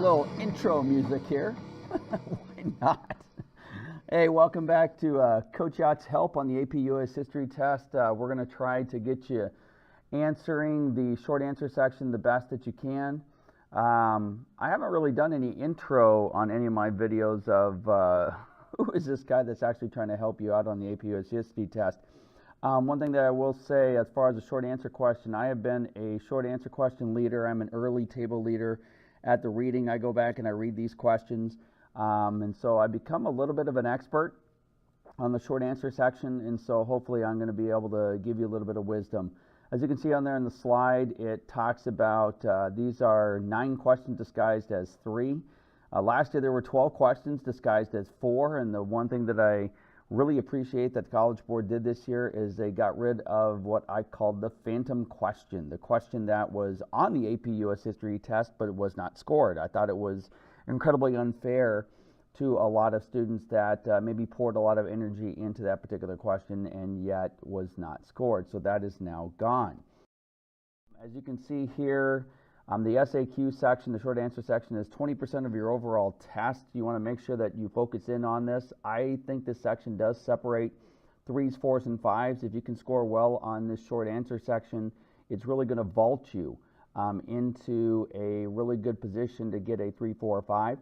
little intro music here. Why not? Hey, welcome back to Coach Yacht's help on the AP US History test. We're going to try to get you answering the short answer section the best that you can. I haven't really done any intro on any of my videos of who is this guy that's actually trying to help you out on the AP US History test. One thing that I will say as far as a short answer question, I have been a short answer question leader. I'm an early table leader at the reading. I go back and I read these questions. And so I become a little bit of an expert on the short answer section. And so hopefully I'm going to be able to give you a little bit of wisdom. As you can see on there in the slide, it talks about these are 9 questions disguised as 3. Last year there were 12 questions disguised as 4. And the one thing that I really appreciate that the College Board did this year is they got rid of what I called the phantom question, the question that was on the AP US History test, but it was not scored. I thought it was incredibly unfair to a lot of students that maybe poured a lot of energy into that particular question and yet was not scored. So that is now gone. As you can see here, the SAQ section, the short answer section, is 20% of your overall test. You want to make sure that you focus in on this. I think this section does separate 3s, 4s, and 5s. If you can score well on this short answer section, it's really going to vault you into a really good position to get a 3, 4, or 5.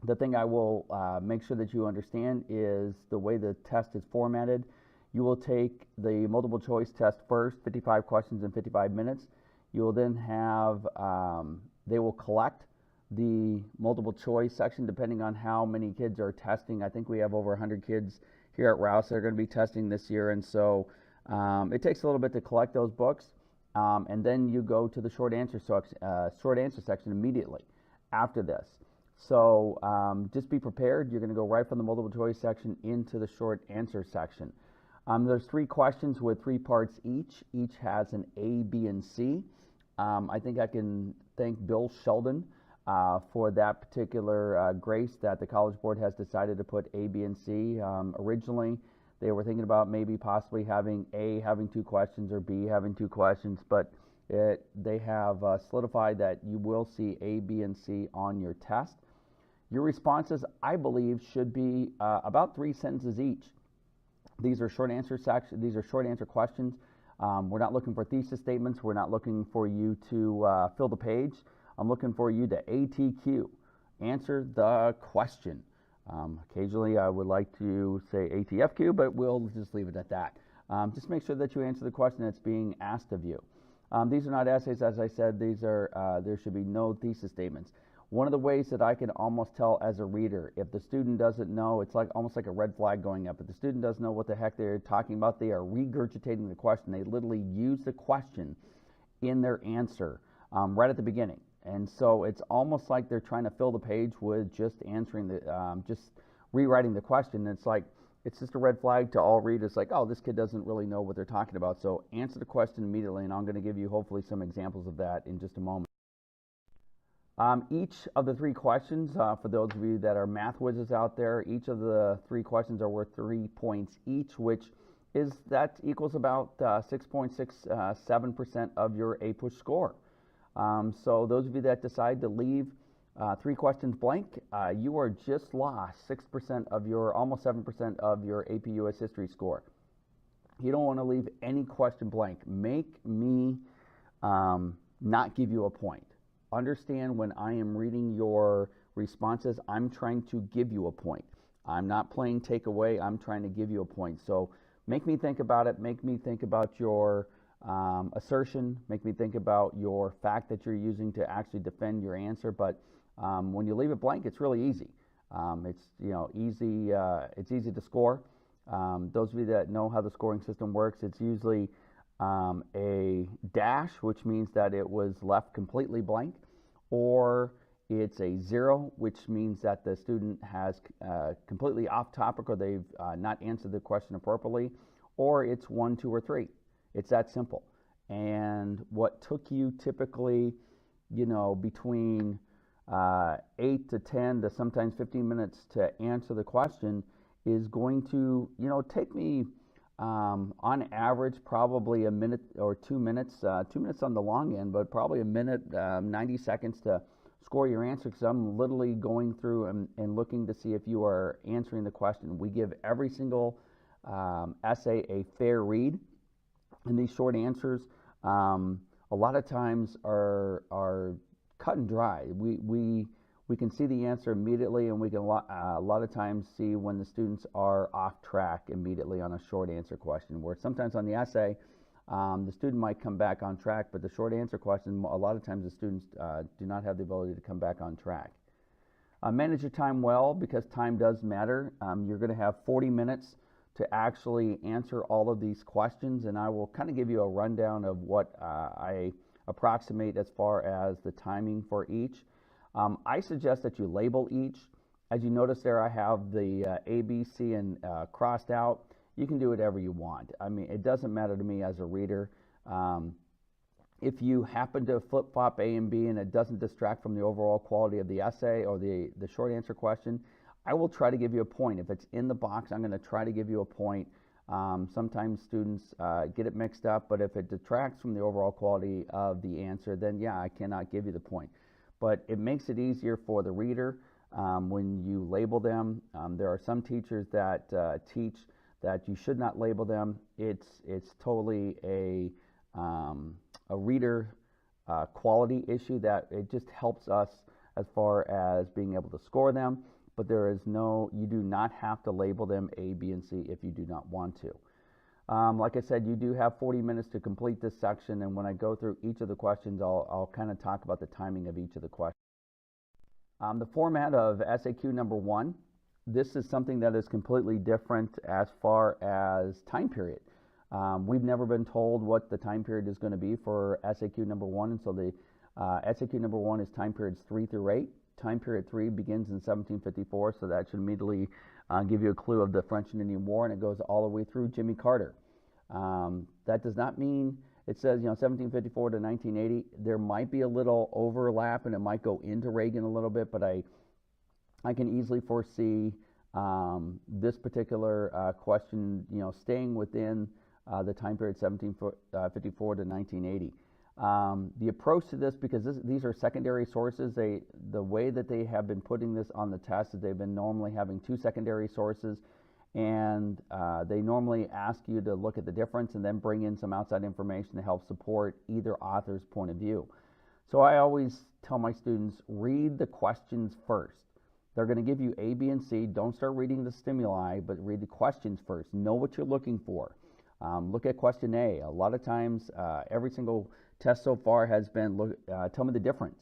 The thing I will make sure that you understand is the way the test is formatted. You will take the multiple choice test first, 55 questions in 55 minutes. You will then have, they will collect the multiple choice section depending on how many kids are testing. I think we have over 100 kids here at Rouse that are going to be testing this year, and so it takes a little bit to collect those books, and then you go to the short answer section immediately after this. So just be prepared. You're going to go right from the multiple choice section into the short answer section. There's 3 questions with 3 parts each. Each has an A, B, and C. I think I can thank Bill Sheldon for that particular grace that the College Board has decided to put A, B, and C. Originally, they were thinking about maybe possibly having A having 2 questions or B having 2 questions, but they have solidified that you will see A, B, and C on your test. Your responses, I believe, should be about 3 sentences each. These are short answer sections. These are short answer questions. We're not looking for thesis statements. We're not looking for you to fill the page. I'm looking for you to ATQ, answer the question. Occasionally I would like to say ATFQ, but we'll just leave it at that. Just make sure that you answer the question that's being asked of you. These are not essays, as I said. These are there should be no thesis statements. One of the ways that I can almost tell as a reader, if the student doesn't know, it's like almost like a red flag going up. If the student doesn't know what the heck they're talking about, they are regurgitating the question. They literally use the question in their answer right at the beginning. And so it's almost like they're trying to fill the page with just answering the, just rewriting the question. It's like, it's just a red flag to all readers, like, oh, this kid doesn't really know what they're talking about. So answer the question immediately, and I'm going to give you hopefully some examples of that in just a moment. Each of the 3 questions, for those of you that are math whizzes out there, each of the 3 questions are worth 3 points each, which is, that equals about 6.67% of your APUSH score. So those of you that decide to leave 3 questions blank, you are just lost 6% of your, almost 7% of your AP US History score. You don't want to leave any question blank. Make me not give you a point. Understand when I am reading your responses, I'm trying to give you a point. I'm not playing takeaway. I'm trying to give you a point. So make me think about it. Make me think about your assertion. Make me think about your fact that you're using to actually defend your answer. But when you leave it blank, it's really easy. It's easy. It's easy to score. Those of you that know how the scoring system works, it's usually a dash, which means that it was left completely blank, or it's a 0, which means that the student has completely off topic, or they've not answered the question appropriately, or it's 1, 2, or 3. It's that simple. And what took you typically, between 8 to 10 to sometimes 15 minutes to answer the question is going to, take me on average probably a minute or 2 minutes, 2 minutes on the long end, but probably a minute, 90 seconds to score your answer, because I'm literally going through and looking to see if you are answering the question. We give every single essay a fair read, and these short answers a lot of times are cut and dry. We can see the answer immediately, and we can a lot of times see when the students are off track immediately on a short answer question, where sometimes on the essay the student might come back on track, but the short answer question, a lot of times the students do not have the ability to come back on track. Manage your time well, because time does matter. You're going to have 40 minutes to actually answer all of these questions, and I will kind of give you a rundown of what I approximate as far as the timing for each. I suggest that you label each. As you notice there, I have the A, B, C, and crossed out. You can do whatever you want. I mean, it doesn't matter to me as a reader. If you happen to flip-flop A and B and it doesn't distract from the overall quality of the essay or the short answer question, I will try to give you a point. If it's in the box, I'm going to try to give you a point. Sometimes students get it mixed up, but if it detracts from the overall quality of the answer, then yeah, I cannot give you the point. But it makes it easier for the reader when you label them. There are some teachers that teach that you should not label them. It's totally a reader quality issue, that it just helps us as far as being able to score them. But there is you do not have to label them A, B, and C if you do not want to. Like I said, you do have 40 minutes to complete this section, and when I go through each of the questions, I'll kind of talk about the timing of each of the questions. The format of SAQ number 1, this is something that is completely different as far as time period. We've never been told what the time period is going to be for SAQ number 1, and so the SAQ number 1 is time periods 3 through 8. Time period 3 begins in 1754, so that should immediately give you a clue of the French and Indian War, and it goes all the way through Jimmy Carter. That does not mean, it says 1754 to 1980. There might be a little overlap, and it might go into Reagan a little bit, but I can easily foresee this particular question staying within the time period 1754 to 1980. The approach to this, because these are secondary sources, the way that they have been putting this on the test is they've been normally having 2 secondary sources, and they normally ask you to look at the difference and then bring in some outside information to help support either author's point of view. So I always tell my students, read the questions first. They're going to give you A, B, and C. Don't start reading the stimuli, but read the questions first. Know what you're looking for. Look at question A. A lot of times, every single test so far has been, tell me the difference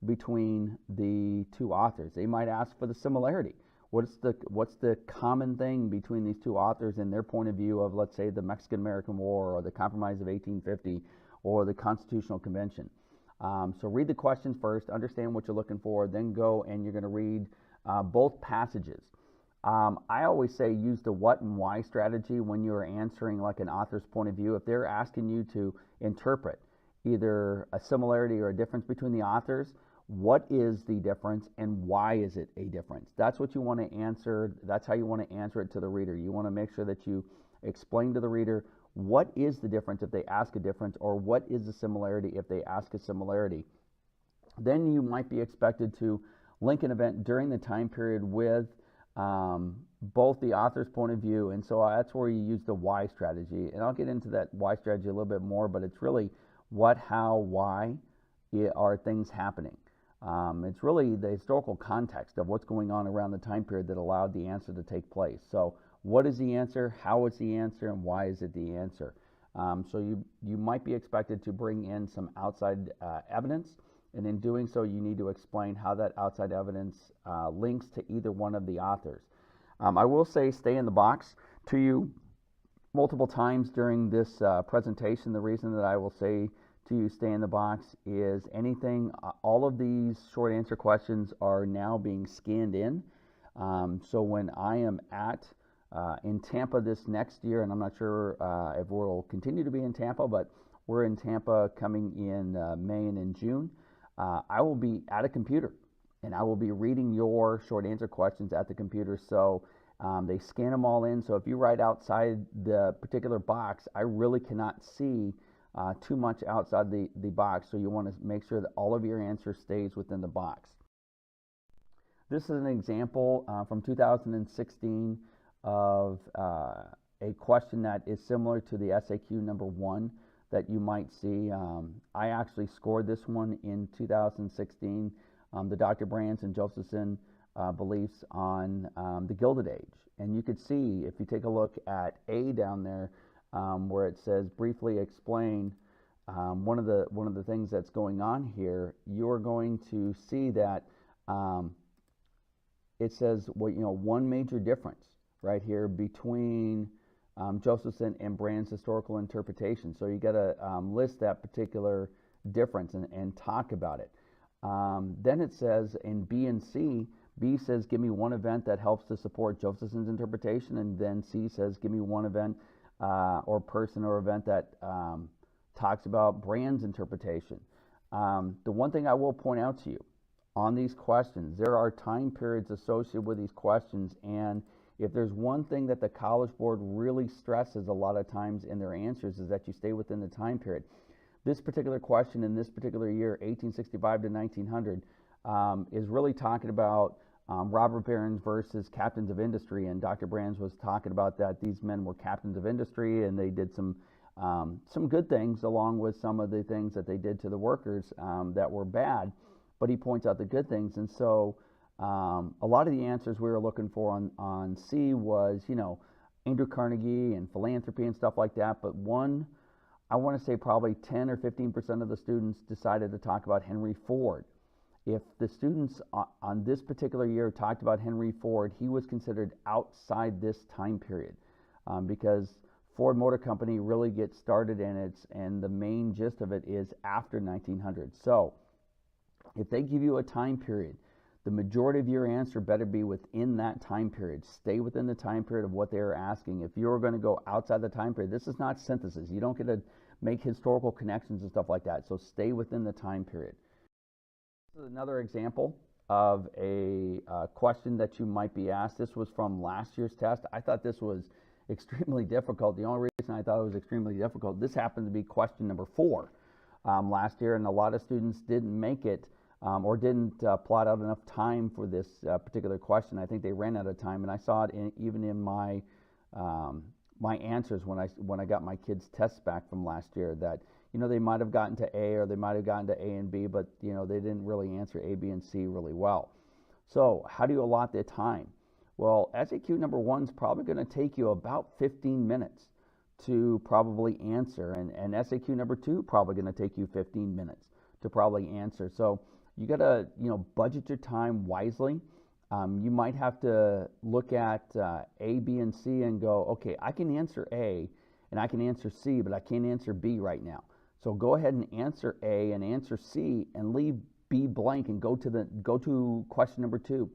between the 2 authors. They might ask for the similarity. What's the common thing between these 2 authors in their point of view of, let's say, the Mexican-American War, or the Compromise of 1850, or the Constitutional Convention? So read the questions first, understand what you're looking for, then go and you're going to read both passages. I always say use the what and why strategy when you're answering like an author's point of view. If they're asking you to interpret either a similarity or a difference between the authors, what is the difference and why is it a difference? That's what you want to answer. That's how you want to answer it to the reader. You want to make sure that you explain to the reader what is the difference if they ask a difference, or what is the similarity if they ask a similarity. Then you might be expected to link an event during the time period with both the author's point of view, and so that's where you use the why strategy. And I'll get into that why strategy a little bit more, but it's really what, how, why are things happening. It's really the historical context of what's going on around the time period that allowed the answer to take place. So what is the answer, how is the answer, and why is it the answer? So you might be expected to bring in some outside evidence, and in doing so you need to explain how that outside evidence links to either one of the authors. I will say stay in the box to you multiple times during this presentation. The reason that I will say to you stay in the box is anything, all of these short answer questions are now being scanned in. So when I am in Tampa this next year, and I'm not sure if we'll continue to be in Tampa, but we're in Tampa coming in May and in June, I will be at a computer and I will be reading your short answer questions at the computer. So they scan them all in. So if you write outside the particular box, I really cannot see too much outside the box. So you want to make sure that all of your answer stays within the box. This is an example from 2016 of a question that is similar to the SAQ number 1 that you might see. I actually scored this one in 2016, the Dr. Brands and Josephson beliefs on the Gilded Age. And you could see, if you take a look at A down there, where it says briefly explain one of the things that's going on here, you're going to see that it says, well, one major difference right here between Josephson and Brand's historical interpretation. So you got to list that particular difference and talk about it. Then it says in B and C, B says, give me one event that helps to support Josephson's interpretation, and then C says, give me one event or person or event that talks about Brand's interpretation. The one thing I will point out to you on these questions, there are time periods associated with these questions, and if there's one thing that the College Board really stresses a lot of times in their answers is that you stay within the time period. This particular question in this particular year, 1865 to 1900, is really talking about robber barons versus captains of industry, and Dr. Brands was talking about that these men were captains of industry, and they did some good things along with some of the things that they did to the workers that were bad, but he points out the good things. And so a lot of the answers we were looking for on C was, Andrew Carnegie and philanthropy and stuff like that, but one, I want to say probably 10 or 15% of the students decided to talk about Henry Ford. If the students on this particular year talked about Henry Ford, he was considered outside this time period because Ford Motor Company really gets started and the main gist of it is after 1900. So if they give you a time period, the majority of your answer better be within that time period. Stay within the time period of what they are asking. If you're going to go outside the time period, this is not synthesis. You don't get to make historical connections and stuff like that. So stay within the time period. This is another example of a question that you might be asked. This was from last year's test. I thought this was extremely difficult. The only reason I thought it was extremely difficult, this happened to be question number 4 last year, and a lot of students didn't make it or didn't plot out enough time for this particular question. I think they ran out of time, and I saw it even in my my answers when I got my kids' tests back from last year, that they might have gotten to A or they might have gotten to A and B, but they didn't really answer A, B, and C really well. So how do you allot their time? Well, SAQ number 1 is probably going to take you about 15 minutes to probably answer, and SAQ number 2 probably going to take you 15 minutes to probably answer. So you got to budget your time wisely. You might have to look at A, B, and C and go, okay, I can answer A and I can answer C, but I can't answer B right now. So go ahead and answer A and answer C and leave B blank and go to question number 2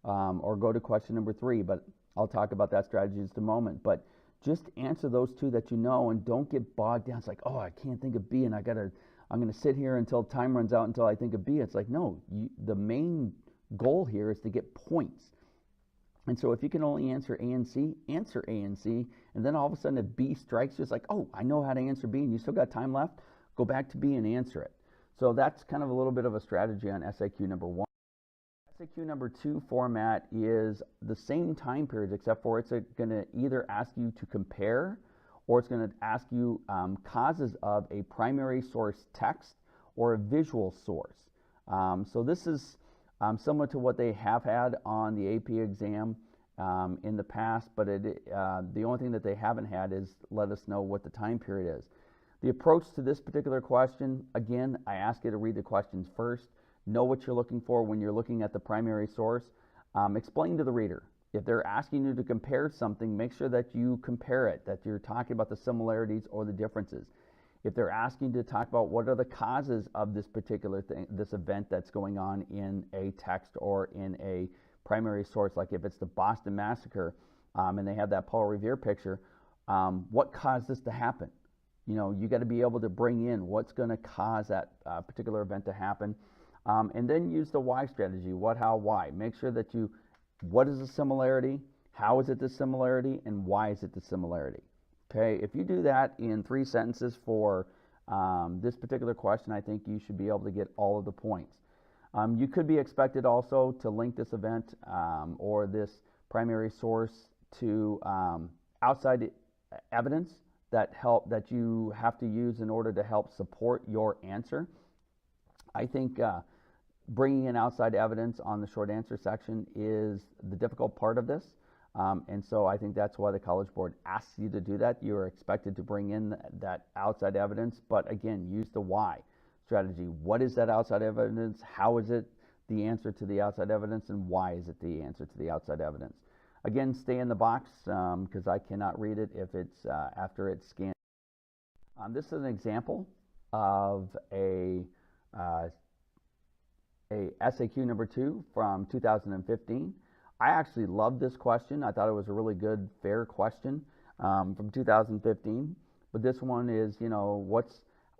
or go to question number 3. But I'll talk about that strategy in just a moment. But just answer those 2 that you know, and don't get bogged down. It's like, oh, I can't think of B, and I'm going to sit here until time runs out until I think of B. It's like, no, the main goal here is to get points. And so if you can only answer A and C, answer A and C, and then all of a sudden if B strikes you, it's like, oh, I know how to answer B, and you still got time left, go back to B and answer it. So that's kind of a little bit of a strategy on SAQ number 1. SAQ number 2 format is the same time periods, except for it's going to either ask you to compare, or it's going to ask you causes of a primary source text or a visual source. So this is similar to what they have had on the AP exam in the past, but the only thing that they haven't had is let us know what the time period is. The approach to this particular question, again, I ask you to read the questions first, know what you're looking for when you're looking at the primary source, explain to the reader. If they're asking you to compare something, make sure that you compare it, that you're talking about the similarities or the differences. If they're asking to talk about what are the causes of this particular thing, this event that's going on in a text or in a primary source, like if it's the Boston Massacre and they have that Paul Revere picture, what caused this to happen? You got to be able to bring in what's going to cause that particular event to happen. And then use the why strategy, what, how, why. Make sure that what is the similarity, how is it the similarity, and why is it the similarity? Okay, if you do that in 3 sentences for This particular question, I think you should be able to get all of the points. You could be expected also to link this event or this primary source to outside evidence that you have to use in order to help support your answer. I think bringing in outside evidence on the short answer section is the difficult part of this. And so I think that's why the College Board asks you to do that. You're expected to bring in that outside evidence, but again, use the why strategy. What is that outside evidence? How is it the answer to the outside evidence? And why is it the answer to the outside evidence? Again, stay in the box because I cannot read it if it's after it's scanned. This is an example of a SAQ number 2 from 2015. I actually loved this question. I thought it was a really good, fair question from 2015. But this one is, you know,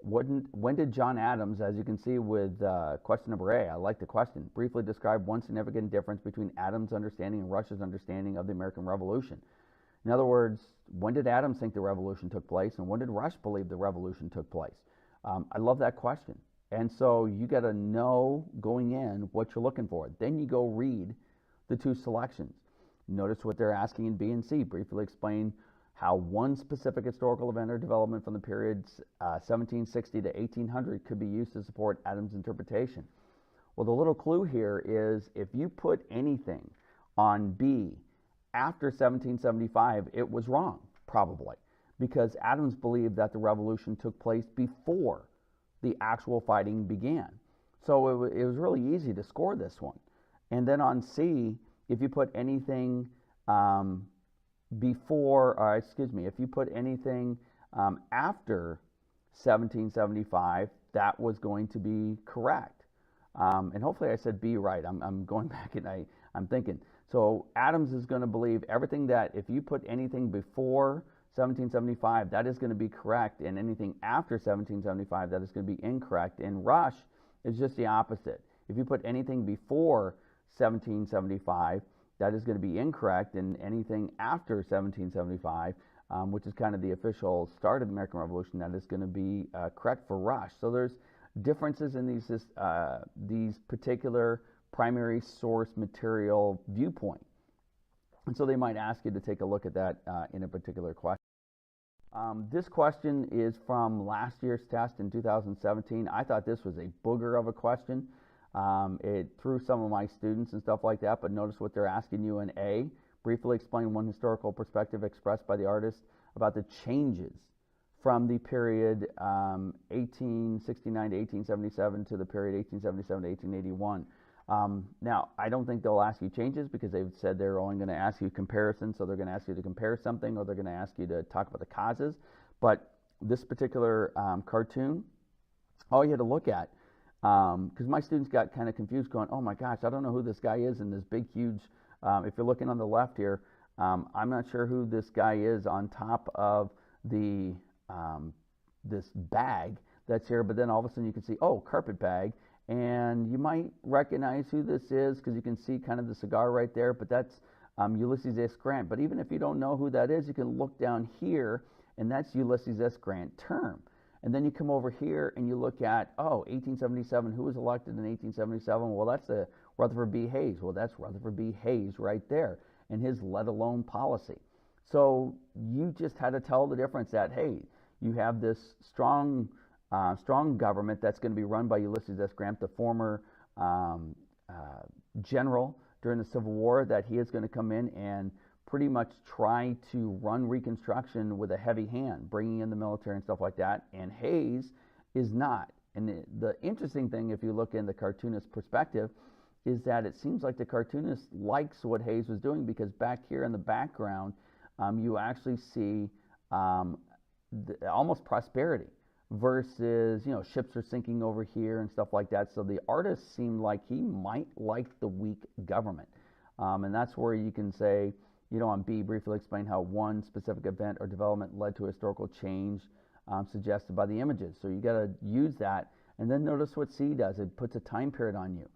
when did John Adams, as you can see with question number A, I like the question, briefly describe one significant difference between Adams' understanding and Rush's understanding of the American Revolution. In other words, when did Adams think the revolution took place, and when did Rush believe the revolution took place? I love that question. And so you got to know going in what you're looking for. Then you go read the two selections. Notice what they're asking in B and C. Briefly explain how one specific historical event or development from the periods 1760 to 1800 could be used to support Adams' interpretation. Well, the little clue here is if you put anything on B after 1775, it was wrong, probably, because Adams believed that the revolution took place before the actual fighting began. So it was really easy to score this one. And then on C, if you put anything if you put anything after 1775, that was going to be correct. And hopefully I said B right. I'm going back and I'm thinking. So Adams is going to believe everything that if you put anything before 1775, that is going to be correct, and anything after 1775, that is going to be incorrect. And Rush is just the opposite. If you put anything before 1775, that is going to be incorrect, and anything after 1775, which is kind of the official start of the American Revolution, that is going to be correct for Rush. So there's differences in these particular primary source material viewpoint. And so they might ask you to take a look at that in a particular question. This question is from last year's test in 2017. I thought this was a booger of a question. It threw some of my students and stuff like that, but notice what they're asking you in A. Briefly explain one historical perspective expressed by the artist about the changes from the period 1869 to 1877 to the period 1877 to 1881. Now, I don't think they'll ask you changes because they've said they're only going to ask you comparisons, so they're going to ask you to compare something, or they're going to ask you to talk about the causes. But this particular cartoon, all you had to look at, because my students got kind of confused going, oh my gosh, I don't know who this guy is in this big, huge, if you're looking on the left here, I'm not sure who this guy is on top of the this bag that's here, but then all of a sudden you can see, oh, carpet bag. And you might recognize who this is because you can see kind of the cigar right there, but that's Ulysses S. Grant. But even if you don't know who that is, you can look down here, and that's Ulysses S. Grant term. And then you come over here and you look at, oh, 1877, who was elected in 1877? Well, that's Rutherford B. Hayes. Well, that's Rutherford B. Hayes right there, and his let alone policy. So you just had to tell the difference that, hey, you have this strong government that's going to be run by Ulysses S. Grant, the former general during the Civil War, that he is going to come in and pretty much try to run Reconstruction with a heavy hand, bringing in the military and stuff like that, and Hayes is not. And the interesting thing, if you look in the cartoonist perspective, is that it seems like the cartoonist likes what Hayes was doing, because back here in the background, you actually see almost prosperity, versus, you know, ships are sinking over here and stuff like that. So the artist seemed like he might like the weak government. And that's where you can say, you know, on B, briefly explain how one specific event or development led to a historical change suggested by the images. So you got to use that. And then notice what C does. It puts a time period on you.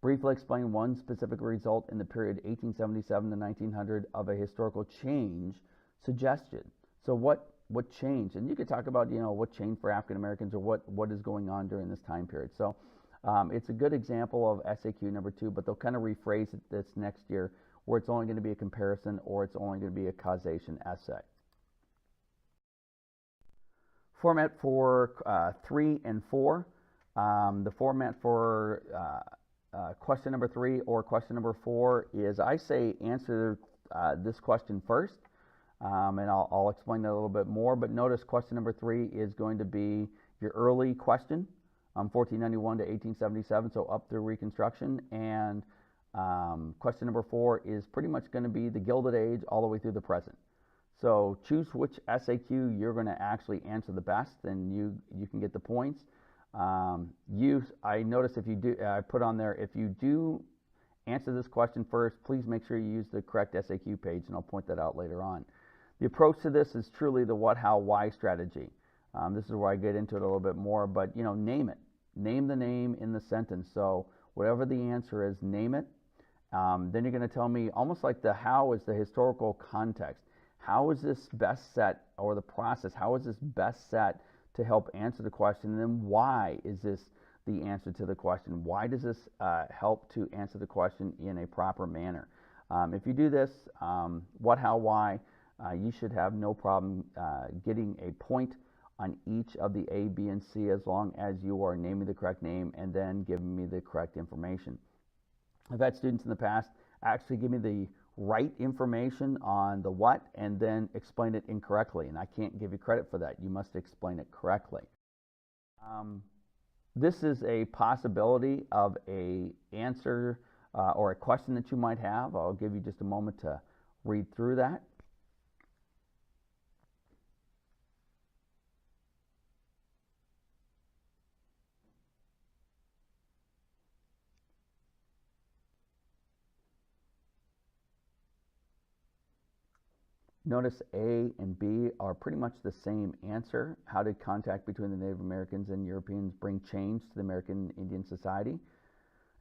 Briefly explain one specific result in the period 1877 to 1900 of a historical change suggested. So what what changed, and you could talk about, you know, what changed for African Americans, or what is going on during this time period. So it's a good example of SAQ number 2, but they'll kind of rephrase it this next year, where it's only going to be a comparison, or it's only going to be a causation essay. Format for 3 and 4. The format for question number 3 or question number 4 is, I say answer this question first, and I'll explain that a little bit more. But notice question number 3 is going to be your early question, 1491 to 1877, so up through Reconstruction. And question number 4 is pretty much going to be the Gilded Age all the way through the present. So choose which SAQ you're going to actually answer the best, and you can get the points. I notice if you do, I put on there, if you do answer this question first, please make sure you use the correct SAQ page, and I'll point that out later on. The approach to this is truly the what, how, why strategy. This is where I get into it a little bit more, but you know, name it. Name the name in the sentence. So whatever the answer is, name it. Then you're going to tell me, almost like the how is the historical context. How is this best set, or the process, how is this best set to help answer the question? And then why is this the answer to the question? Why does this help to answer the question in a proper manner? If you do this, what, how, why, you should have no problem getting a point on each of the A, B, and C, as long as you are naming the correct name and then giving me the correct information. I've had students in the past actually give me the right information on the what and then explain it incorrectly, and I can't give you credit for that. You must explain it correctly. This is a possibility of a answer or a question that you might have. I'll give you just a moment to read through that. Notice A and B are pretty much the same answer. How did contact between the Native Americans and Europeans bring change to the American Indian Society?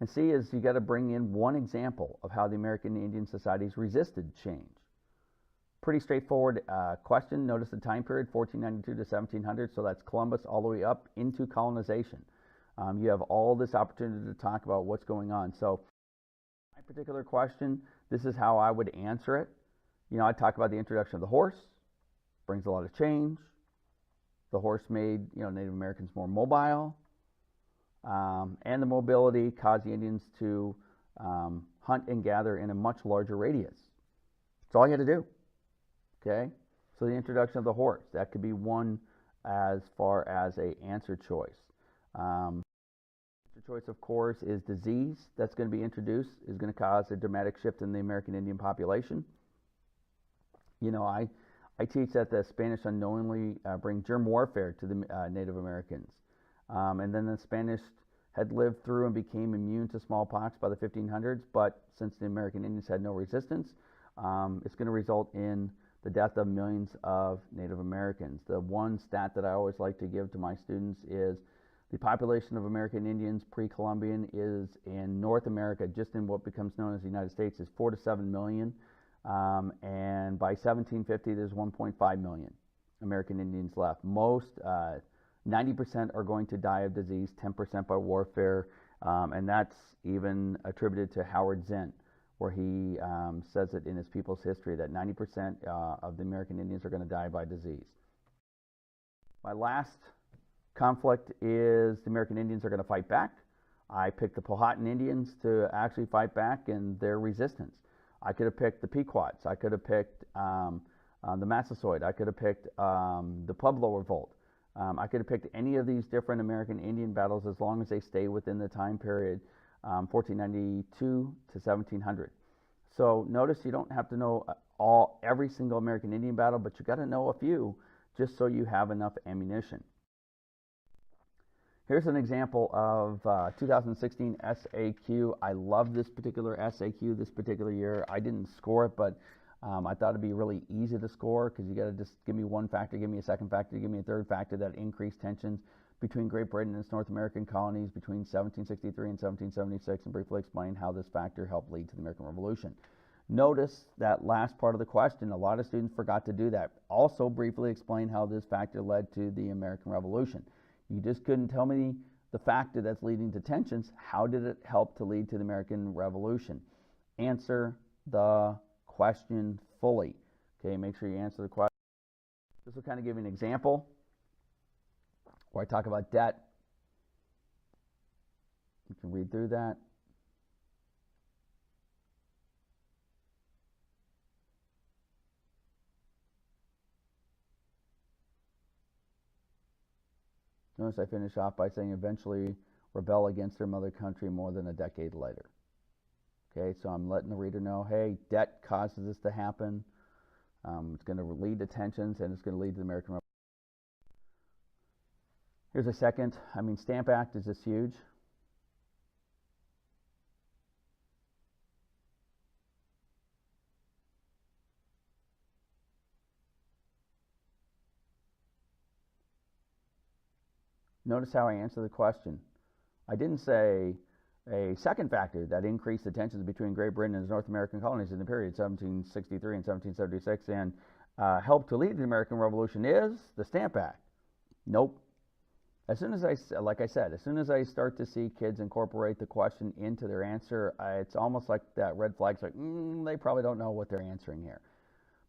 And C is, you got to bring in one example of how the American Indian societies resisted change. Pretty straightforward question. Notice the time period, 1492 to 1700, so that's Columbus all the way up into colonization. You have all this opportunity to talk about what's going on. So my particular question, this is how I would answer it. You know, I talk about the introduction of the horse, brings a lot of change. The horse made, you know, Native Americans more mobile, and the mobility caused the Indians to hunt and gather in a much larger radius. That's all you had to do. Okay, so the introduction of the horse, that could be one as far as a answer choice. Answer choice, of course, is disease that's going to be introduced, is going to cause a dramatic shift in the American Indian population. You know, I teach that the Spanish unknowingly bring germ warfare to the Native Americans. And then the Spanish had lived through and became immune to smallpox by the 1500s, but since the American Indians had no resistance, it's going to result in the death of millions of Native Americans. The one stat that I always like to give to my students is the population of American Indians pre-Columbian is in North America, just in what becomes known as the United States, is 4 to 7 million. And by 1750, there's 1.5 million American Indians left. Most, 90% are going to die of disease, 10% by warfare, and that's even attributed to Howard Zinn, where he says it in his People's History that 90% of the American Indians are going to die by disease. My last conflict is the American Indians are going to fight back. I picked the Powhatan Indians to actually fight back and their resistance. I could have picked the Pequots. I could have picked the Massasoit. I could have picked the Pueblo Revolt. I could have picked any of these different American Indian battles as long as they stay within the time period 1492 to 1700. So notice you don't have to know every single American Indian battle, but you got to know a few just so you have enough ammunition. Here's an example of 2016 SAQ. I love this particular SAQ this particular year. I didn't score it, but I thought it'd be really easy to score because you got to just give me one factor, give me a second factor, give me a third factor that increased tensions between Great Britain and its North American colonies between 1763 and 1776, and briefly explain how this factor helped lead to the American Revolution. Notice that last part of the question. A lot of students forgot to do that. Also, briefly explain how this factor led to the American Revolution. You just couldn't tell me the factor that's leading to tensions. How did it help to lead to the American Revolution? Answer the question fully. Okay, make sure you answer the question. This will kind of give you an example where I talk about debt. You can read through that. Notice I finish off by saying eventually rebel against their mother country more than a decade later. Okay, so I'm letting the reader know, hey, debt causes this to happen. It's going to lead to tensions, and it's going to lead to the American Revolution. Here's a second. Stamp Act is just huge. Notice how I answer the question. I didn't say a second factor that increased the tensions between Great Britain and its North American colonies in the period 1763 and 1776 and helped to lead the American Revolution is the Stamp Act. Nope. As soon as like I said, as soon as I start to see kids incorporate the question into their answer, it's almost like that red flag's like, they probably don't know what they're answering here.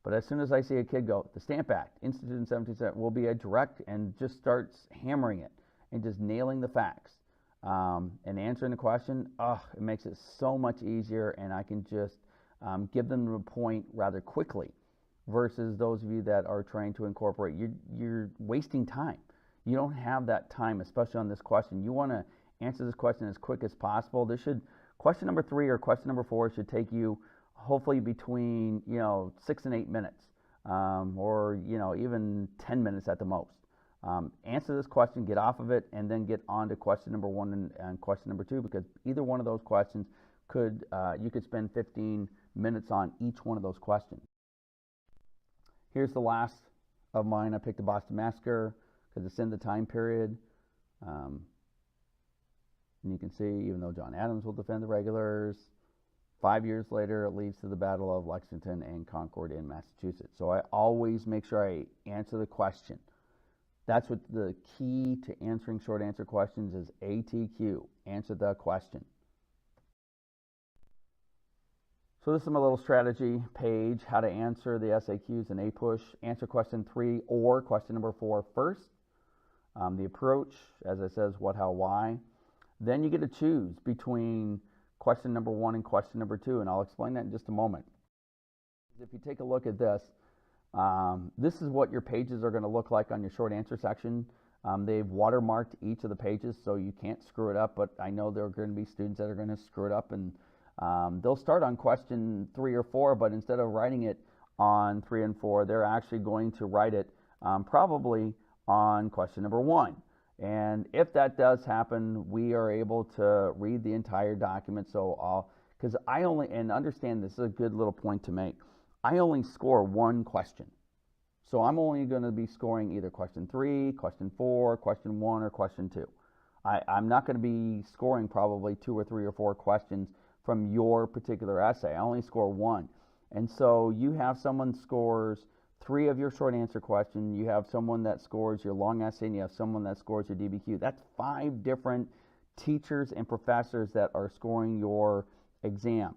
But as soon as I see a kid go, the Stamp Act, instituted in 1770, will be a direct and just starts hammering it and just nailing the facts and answering the question, it makes it so much easier, and I can just give them the point rather quickly versus those of you that are trying to incorporate. You're wasting time. You don't have that time, especially on this question. You want to answer this question as quick as possible. Question number 3 or question number 4 should take you hopefully between 6 and 8 minutes, or even 10 minutes at the most. Answer this question, get off of it, and then get on to question number 1 and question number 2, because either one of those questions you could spend 15 minutes on each one of those questions. Here's the last of mine. I picked the Boston Massacre because it's in the time period. And you can see, even though John Adams will defend the regulars, 5 years later, it leads to the Battle of Lexington and Concord in Massachusetts. So I always make sure I answer the question. That's what the key to answering short answer questions is. ATQ, answer the question. So this is my little strategy page, how to answer the SAQs and APUSH. Answer question 3 or question number 4 first. The approach, as it says, what, how, why. Then you get to choose between question number 1 and question number 2, and I'll explain that in just a moment. If you take a look at this, this is what your pages are going to look like on your short answer section. They've watermarked each of the pages so you can't screw it up, but I know there are going to be students that are going to screw it up, and they'll start on question 3 or 4, but instead of writing it on 3 and 4, they're actually going to write it probably on question number 1. And if that does happen, we are able to read the entire document. So because I only, and understand this is a good little point to make, I only score 1 question. So I'm only going to be scoring either question 3, question 4, question 1, or question 2. I'm not going to be scoring probably 2 or 3 or 4 questions from your particular essay. I only score 1. And so you have someone scores 3 of your short answer question, you have someone that scores your long essay, and you have someone that scores your DBQ. That's 5 different teachers and professors that are scoring your exam.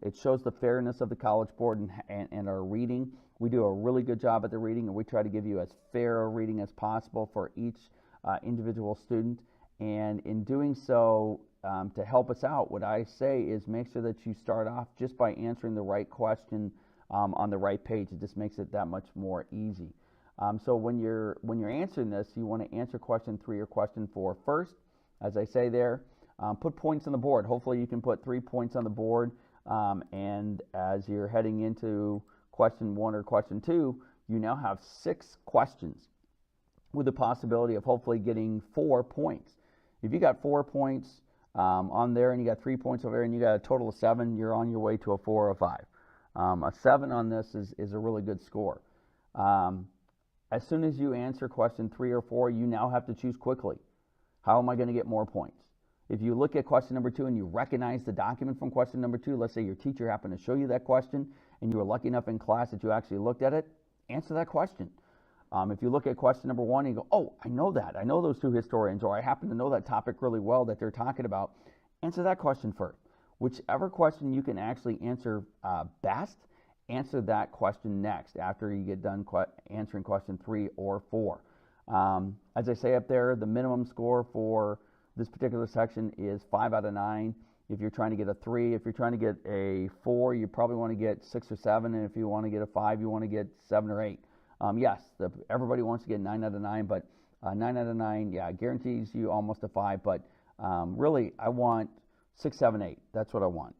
It shows the fairness of the College Board and our reading. We do a really good job at the reading, and we try to give you as fair a reading as possible for each individual student. And in doing so, to help us out, what I say is make sure that you start off just by answering the right question on the right page. It just makes it that much more easy. So when you're answering this, you want to answer question 3 or question 4 first. As I say there, put points on the board. Hopefully you can put 3 points on the board, and as you're heading into question 1 or question 2, you now have 6 questions with the possibility of hopefully getting 4 points. If you got 4 points on there and you got 3 points over there and you got a total of 7, you're on your way to a 4 or a 5. A 7 on this is a really good score. As soon as you answer question 3 or 4, you now have to choose quickly. How am I going to get more points? If you look at question number 2 and you recognize the document from question number 2, let's say your teacher happened to show you that question and you were lucky enough in class that you actually looked at it, answer that question. If you look at question number 1 and you go, oh, I know that, I know those 2 historians, or I happen to know that topic really well that they're talking about, answer that question first. Whichever question you can actually answer best, answer that question next after you get done answering question 3 or 4. As I say up there, the minimum score for this particular section is 5 out of 9. If you're trying to get a 3, if you're trying to get a 4, you probably want to get 6 or 7, and if you want to get a 5, you want to get 7 or 8. Yes, everybody wants to get 9 out of 9, but 9 out of 9, yeah, guarantees you almost a 5, but really, I want 6, 7, 8. That's what I want.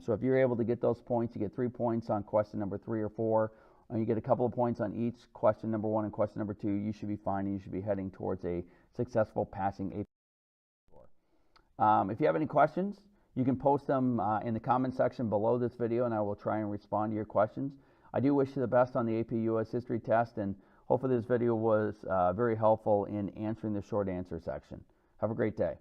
So if you're able to get those points, you get 3 points on question number 3 or 4, and you get a couple of points on each question number 1 and question number 2, you should be fine, and you should be heading towards a successful passing AP score. If you have any questions, you can post them in the comment section below this video, and I will try and respond to your questions. I do wish you the best on the AP US History test, and hopefully this video was very helpful in answering the short answer section. Have a great day.